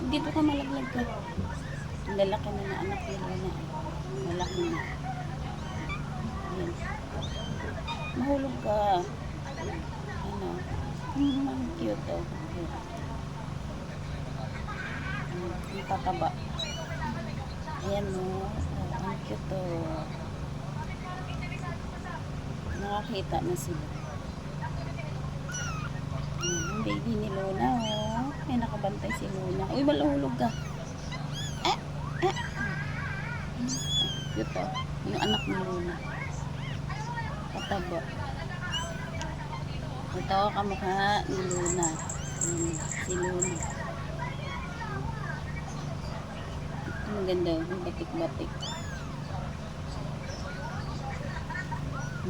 Dito ka malaglag ka. Ang lalaki na na anak ni Luna. Malaki na. Ayan. Mahulog ka. Ano? Ang cute oh. Ang tataba. Ayan oh. Ang cute oh. Nakakita na sila. Ang baby ni Luna oh. Ay nakabantay si Luna. Uy, malahulog ka. Cute oh. Yung anak ni Luna. Tataba. Ito kamukha ni Luna. Si Luna. Ang ganda. Ang batik-batik.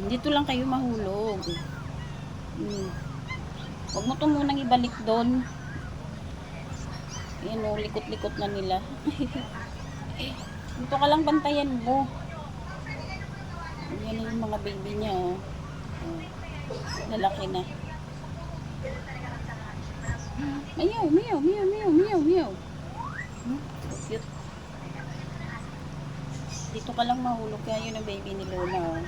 Dito lang kayo mahulog. Huwag mo ito munang ibalik doon. Ayan o, likot-likot na nila. Dito ka lang bantayan mo. Ayan yung mga baby niya o. Lalaki na. Meow, meow, meow, meow, meow, meow. Cute. Dito ka lang mahulog. Kaya yun ang baby ni Luna o.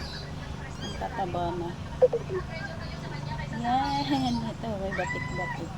Ang tataba na. Yan. Ito, may batik-batik.